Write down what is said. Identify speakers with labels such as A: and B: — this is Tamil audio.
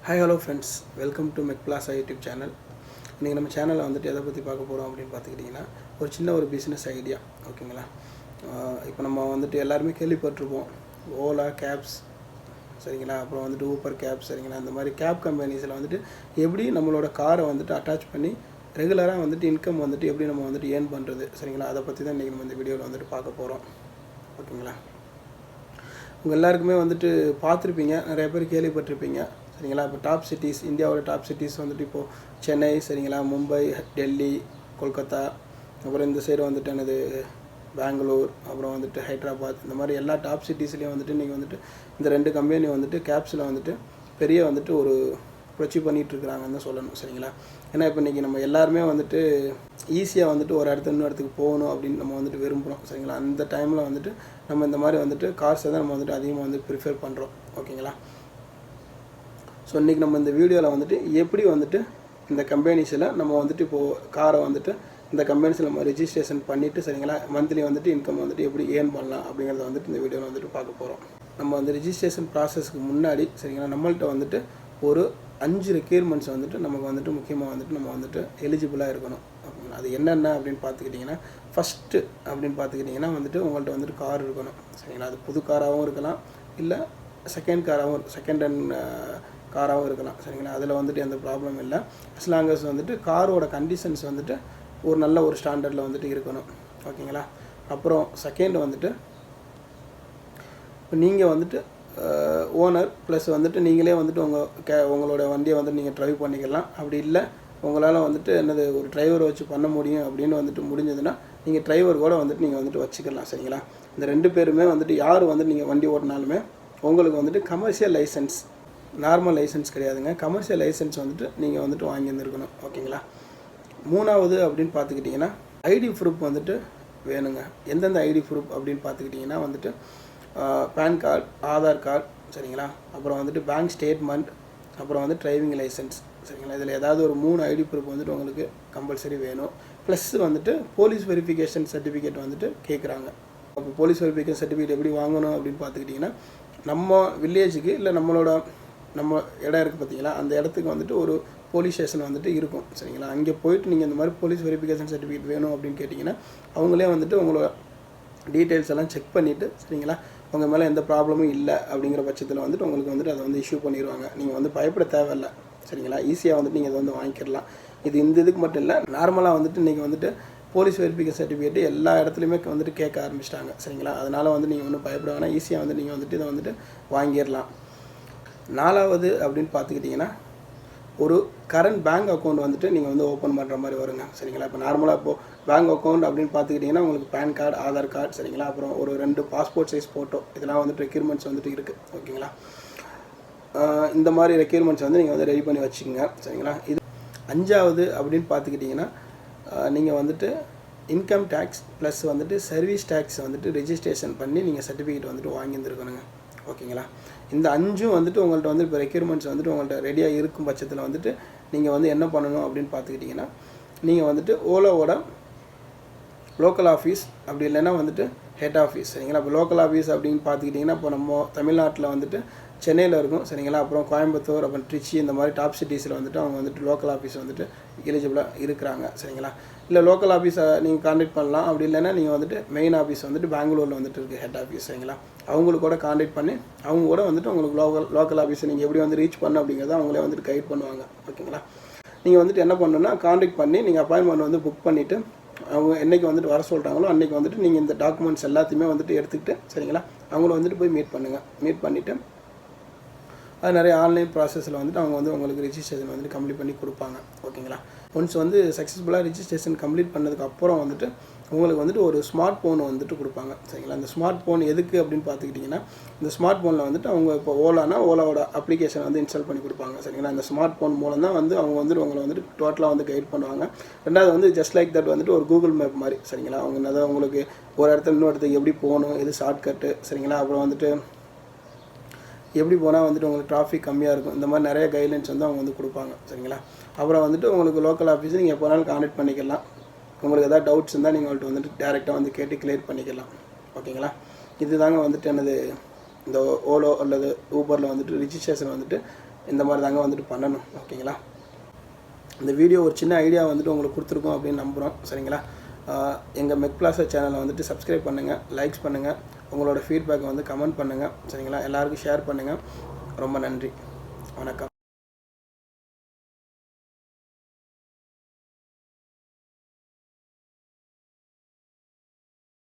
A: Hi, hello friends. Welcome to McPlaza YouTube channel. இன்றைக்கி நம்ம சேனலில் வந்துட்டு எதை பற்றி பார்க்க போகிறோம் அப்படின்னு பார்த்துக்கிட்டிங்கன்னா ஒரு சின்ன ஒரு பிஸ்னஸ் ஐடியா. ஓகேங்களா? இப்போ நம்ம வந்துட்டு எல்லாருமே கேள்விப்பட்டிருப்போம் ஓலா கேப்ஸ், சரிங்களா? அப்புறம் வந்துட்டு ஊபர் கேப், சரிங்களா? இந்த மாதிரி கேப் கம்பெனிஸில் வந்துட்டு எப்படி நம்மளோட காரை வந்துட்டு அட்டாச் பண்ணி ரெகுலராக வந்துட்டு இன்கம் வந்துட்டு எப்படி நம்ம வந்துட்டு ஏர்ன் பண்ணுறது, சரிங்களா? அதை பற்றி தான் இன்றைக்கி நம்ம இந்த வீடியோவில் வந்துட்டு பார்க்க போகிறோம். ஓகேங்களா? உங்கள் எல்லாருக்குமே வந்துட்டு பார்த்துருப்பீங்க, நிறைய பேர் கேள்விப்பட்டிருப்பீங்க, சரிங்களா? இப்போ டாப் சிட்டிஸ், இந்தியாவோட டாப் சிட்டிஸ் வந்துட்டு இப்போது சென்னை, சரிங்களா, மும்பை, டெல்லி, கொல்கத்தா, அப்புறம் இந்த சைடு வந்துட்டு என்னது பெங்களூர், அப்புறம் வந்துட்டு ஹைதராபாத், இந்த மாதிரி எல்லா டாப் சிட்டிஸ்லேயும் வந்துட்டு இன்றைக்கி வந்துட்டு இந்த ரெண்டு கம்பெனி வந்துட்டு கேப்ஸில் வந்துட்டு பெரிய வந்துட்டு ஒரு புரட்சி பண்ணிகிட்ருக்குறாங்கன்னு தான் சொல்லணும், சரிங்களா? ஏன்னா இப்போ இன்றைக்கி நம்ம எல்லாருமே வந்துட்டு ஈஸியாக வந்துட்டு ஒரு இன்னொரு இடத்துக்கு போகணும் அப்படின்னு நம்ம வந்துட்டு விரும்புகிறோம், சரிங்களா? அந்த டைமில் வந்துட்டு நம்ம இந்த மாதிரி வந்துட்டு கார்ஸை தான் நம்ம வந்துட்டு அதிகமாக வந்து ப்ரிஃபர் பண்ணுறோம். ஓகேங்களா? ஸோ இன்றைக்கி நம்ம இந்த வீடியோவில் வந்துட்டு எப்படி வந்துட்டு இந்த கம்பெனிஸில் நம்ம வந்துட்டு இப்போது காரை வந்துட்டு இந்த கம்பெனிஸில் நம்ம ரெஜிஸ்ட்ரேஷன் பண்ணிவிட்டு, சரிங்களா, மந்த்லி வந்துட்டு இன்கம் வந்துட்டு எப்படி ஏர்ன் பண்ணலாம் அப்படிங்கிறத வந்துட்டு இந்த வீடியோவில் வந்துட்டு பார்க்க போகிறோம். நம்ம வந்து ரெஜிஸ்ட்ரேஷன் ப்ராசஸ்க்கு முன்னாடி, சரிங்களா, நம்மள்கிட்ட வந்துட்டு ஒரு 5 ரெக்யர்மெண்ட்ஸ் வந்துட்டு நமக்கு வந்துட்டு முக்கியமாக வந்துட்டு நம்ம வந்துட்டு எலிஜிபிளாக இருக்கணும். ஓகேங்களா? அது என்னென்ன அப்படின்னு பார்த்துக்கிட்டிங்கன்னா, ஃபஸ்ட்டு அப்படின்னு பார்த்துக்கிட்டிங்கன்னா வந்துட்டு உங்கள்கிட்ட வந்துட்டு கார் இருக்கணும், சரிங்களா? அது புது காராகவும் இருக்கலாம், இல்லை செகண்ட் ஹேண்ட் காராகவும் இருக்கலாம், சரிங்களா? அதில் வந்துட்டு எந்த ப்ராப்ளம் இல்லை. அஸ் லாங் அஸ் வந்துட்டு காரோட கண்டிஷன்ஸ் வந்துட்டு ஒரு நல்ல ஒரு ஸ்டாண்டர்டில் வந்துட்டு இருக்கணும். ஓகேங்களா? அப்புறம் செகண்ட் வந்துட்டு இப்போ நீங்கள் வந்துட்டு ஓனர் ப்ளஸ் வந்துட்டு நீங்களே வந்துட்டு உங்களோட வண்டியை வந்துட்டு நீங்கள் ட்ரைவ் பண்ணிக்கலாம். அப்படி இல்லை உங்களால் வந்துட்டு என்னது ஒரு டிரைவரை வச்சு பண்ண முடியும் அப்படின்னு வந்துட்டு முடிஞ்சதுன்னா நீங்கள் டிரைவர் கூட வந்துட்டு நீங்கள் வந்துட்டு வச்சுக்கலாம், சரிங்களா? இந்த 2 பேருமே வந்துட்டு யார் வந்துட்டு நீங்கள் வண்டி ஓட்டினாலுமே உங்களுக்கு வந்துட்டு கமர்ஷியல் லைசன்ஸ், நார்மல் லைசன்ஸ் கிடையாதுங்க, கமர்ஷியல் லைசன்ஸ் வந்துட்டு நீங்கள் வந்துட்டு வாங்கியிருந்துருக்கணும். ஓகேங்களா? மூணாவது அப்படின்னு பார்த்துக்கிட்டிங்கன்னா ஐடி ப்ரூஃப் வந்துட்டு வேணுங்க. எந்தெந்த ஐடி ப்ரூஃப் அப்படின்னு பார்த்துக்கிட்டிங்கன்னா வந்துட்டு பேன் கார்டு, ஆதார் கார்டு, சரிங்களா, அப்புறம் வந்துட்டு பேங்க் ஸ்டேட்மெண்ட், அப்புறம் வந்து டிரைவிங் லைசன்ஸ், சரிங்களா? இதில் ஏதாவது ஒரு 3 ஐடி ப்ரூஃப் வந்துட்டு உங்களுக்கு கம்பல்சரி வேணும். ப்ளஸ் வந்துட்டு போலீஸ் வெரிஃபிகேஷன் சர்டிஃபிகேட் வந்துட்டு கேட்குறாங்க. அப்போ போலீஸ் வெரிஃபிகேஷன் சர்டிஃபிகேட் எப்படி வாங்கணும் அப்படின்னு பார்த்துக்கிட்டிங்கன்னா நம்ம வில்லேஜுக்கு இல்லை நம்ம இடம் இருக்குது பார்த்தீங்களா, அந்த இடத்துக்கு வந்துட்டு ஒரு போலீஸ் ஸ்டேஷன் வந்துட்டு இருக்கும், சரிங்களா? அங்கே போயிட்டு நீங்கள் இந்த மாதிரி போலீஸ் வெரிஃபிகேஷன் சர்டிஃபிகேட் வேணும் அப்படின்னு கேட்டிங்கன்னா அவங்களே வந்துட்டு உங்களோட டீட்டெயில்ஸ் எல்லாம் செக் பண்ணிவிட்டு, சரிங்களா, உங்கள் மேலே எந்த ப்ராப்ளமும் இல்லை அப்படிங்கிற பட்சத்தில் வந்துட்டு உங்களுக்கு வந்துட்டு அதை வந்து இஷ்யூ பண்ணிடுவாங்க. நீங்கள் வந்து பயப்பட தேவையில்லை, சரிங்களா? ஈஸியாக வந்துட்டு நீங்கள் அதை வந்து வாங்கிக்கிடலாம். இது இந்த இதுக்கு மட்டும் இல்லை, நார்மலாக வந்துட்டு இன்றைக்கி வந்துட்டு போலீஸ் வெரிஃபிகேஷன் சர்டிஃபிகேட் எல்லா இடத்துலையுமே வந்துட்டு கேட்க ஆரம்பிச்சிட்டாங்க, சரிங்களா? அதனால் வந்து நீங்கள் ஒன்றும் பயப்பட வேணாம், ஈஸியாக வந்து நீங்கள் வந்துட்டு இதை வந்துட்டு வாங்கிடலாம். 4வது அப்படின்னு பார்த்துக்கிட்டிங்கன்னா ஒரு கரண்ட் பேங்க் அக்கௌண்ட் வந்துட்டு நீங்கள் வந்து ஓப்பன் பண்ணுற மாதிரி வருங்க, சரிங்களா? இப்போ நார்மலாக இப்போது பேங்க் அக்கௌண்ட் அப்படின்னு பார்த்துக்கிட்டிங்கன்னா உங்களுக்கு பேன் கார்டு, ஆதார் கார்டு, சரிங்களா, அப்புறம் ஒரு 2 பாஸ்போர்ட் சைஸ் ஃபோட்டோ, இதெல்லாம் வந்துட்டு ரெக்யூர்மெண்ட்ஸ் வந்துட்டு இருக்குது. ஓகேங்களா? இந்த மாதிரி ரெக்யூர்மெண்ட்ஸ் வந்து நீங்கள் வந்து ரெடி பண்ணி வச்சுக்கோங்க, சரிங்களா? இது 5வது அப்படின்னு பார்த்துக்கிட்டிங்கன்னா நீங்கள் வந்துட்டு இன்கம் டேக்ஸ் ப்ளஸ் வந்துட்டு சர்வீஸ் டேக்ஸ் வந்துட்டு ரெஜிஸ்ட்ரேஷன் பண்ணி நீங்கள் சர்டிஃபிகேட் வந்துட்டு வாங்கியிருந்துருக்கணுங்க. ஓகேங்களா? இந்த 5ம் வந்துட்டு உங்கள்கிட்ட வந்து இப்போ ரெக்யூர்மெண்ட்ஸ் வந்துட்டு உங்கள்கிட்ட ரெடியாக இருக்கும் பட்சத்தில் வந்துட்டு நீங்கள் வந்து என்ன பண்ணணும் அப்படின்னு பார்த்துக்கிட்டிங்கன்னா நீங்கள் வந்துட்டு ஓலாவோட லோக்கல் ஆஃபீஸ் அப்படி இல்லைன்னா வந்துட்டு ஹெட் ஆஃபீஸ், சரிங்களா? இப்போ லோக்கல் ஆஃபீஸ் அப்படின்னு பார்த்துக்கிட்டிங்கன்னா இப்போ நம்ம தமிழ்நாட்டில் வந்துட்டு சென்னையில் இருக்கும், சரிங்களா, அப்புறம் கோயம்புத்தூர், அப்புறம் திருச்சி, இந்த மாதிரி டாப் சிட்டிஸில் வந்துட்டு அவங்க வந்துட்டு லோக்கல் ஆஃபீஸ் வந்துட்டு எலிஜிபிளாக இருக்கிறாங்க, சரிங்களா? இல்லை லோக்கல் ஆஃபீஸை நீங்கள் கான்டாக்ட் பண்ணலாம். அப்படி இல்லைன்னா நீங்கள் வந்துட்டு மெயின் ஆஃபீஸ் வந்துட்டு பெங்களூரில் வந்துட்டு இருக்குது ஹெட் ஆஃபீஸ், சரிங்களா? அவங்களுக்கு கூட கான்டாக்ட் பண்ணி அவங்க கூட வந்துட்டு உங்களுக்கு லோக்கல் ஆஃபீஸை நீங்கள் எப்படி வந்து ரீச் பண்ணணும் அப்படிங்கிறத அவங்களே வந்துட்டு கைட் பண்ணுவாங்க. ஓகேங்களா? நீங்கள் வந்துட்டு என்ன பண்ணணுன்னா கான்டாக்ட் பண்ணி நீங்கள் அப்பாயின்மெண்ட் வந்து புக் பண்ணிவிட்டு அவங்க என்றைக்கு வந்துட்டு வர சொல்கிறாங்களோ அன்றைக்கி வந்துட்டு நீங்கள் இந்த டாக்குமெண்ட்ஸ் எல்லாத்தையுமே வந்துட்டு எடுத்துக்கிட்டு, சரிங்களா, அவங்கள வந்துட்டு போய் மீட் பண்ணுங்கள். மீட் பண்ணிவிட்டு அது நிறைய ஆன்லைன் ப்ராசஸில் வந்துட்டு அவங்க வந்து உங்களுக்கு ரெஜிஸ்ட்ரேஷன் வந்துட்டு கம்ப்ளீட் பண்ணி கொடுப்பாங்க. ஓகேங்களா? ஒன்ஸ் வந்து சக்ஸஸ்ஃபுல்லாக ரெஜிஸ்ட்ரேஷன் கம்ப்ளீட் பண்ணதுக்கப்புறம் வந்துட்டு உங்களுக்கு வந்துட்டு ஒரு ஸ்மார்ட் ஃபோன் வந்துட்டு கொடுப்பாங்க, சரிங்களா? அந்த ஸ்மார்ட் ஃபோன் எதுக்கு அப்படின்னு பார்த்துக்கிட்டிங்கன்னா இந்த ஸ்மார்ட் ஃபோனில் வந்துட்டு அவங்க இப்போ ஓலாவோட அப்ளிகேஷன் வந்து இன்ஸ்டால் பண்ணி கொடுப்பாங்க, சரிங்களா? அந்த ஸ்மார்ட் ஃபோன் மூலம் தான் வந்து அவங்க வந்துட்டு உங்களை வந்துட்டு டோட்டலாக வந்து கைட் பண்ணுவாங்க. ரெண்டாவது வந்து ஜஸ்ட் லைக் தட் வந்துட்டு ஒரு கூகுள் மேப் மாதிரி, சரிங்களா? அவங்க அதாவது உங்களுக்கு ஒரு இடத்துல இன்னொரு இடத்துக்கு எப்படி போகணும், எது ஷார்ட்கட்டு, சரிங்களா, அப்புறம் வந்துட்டு எப்படி போனால் வந்துட்டு உங்களுக்கு டிராஃபிக் கம்மியாக இருக்கும், இந்த மாதிரி நிறைய கைட்லைன்ஸ் வந்து அவங்க வந்து கொடுப்பாங்க, சரிங்களா? அப்புறம் வந்துட்டு உங்களுக்கு லோக்கல் ஆஃபீஸு நீங்கள் எப்போனாலும் கான்டாக்ட் பண்ணிக்கலாம். உங்களுக்கு எதாவது டவுட்ஸ் இருந்தால் நீங்கள் அவங்கள்ட்ட வந்துட்டு டேரெக்டாக வந்து கேட்டு கிளியர் பண்ணிக்கலாம். ஓகேங்களா? இது தாங்க வந்துட்டு என்னது இந்த ஓலோ அல்லது ஊபரில் வந்துட்டு ரிஜிஸ்ட்ரேஷன் வந்துட்டு இந்த மாதிரி தாங்க வந்துட்டு பண்ணணும். ஓகேங்களா? இந்த வீடியோ ஒரு சின்ன ஐடியா வந்துட்டு உங்களுக்கு கொடுத்துருக்கோம் அப்படின்னு நம்புகிறோம். சரிங்களா? எங்கள் மெக் பிளாசா சேனலை வந்துட்டு சப்ஸ்கிரைப் பண்ணுங்கள், லைக்ஸ் பண்ணுங்கள், உங்களோட ஃபீட்பேக்கை வந்து கமெண்ட் பண்ணுங்கள். சரிங்களா? எல்லாருக்கும் ஷேர் பண்ணுங்கள். ரொம்ப நன்றி. வணக்கம்.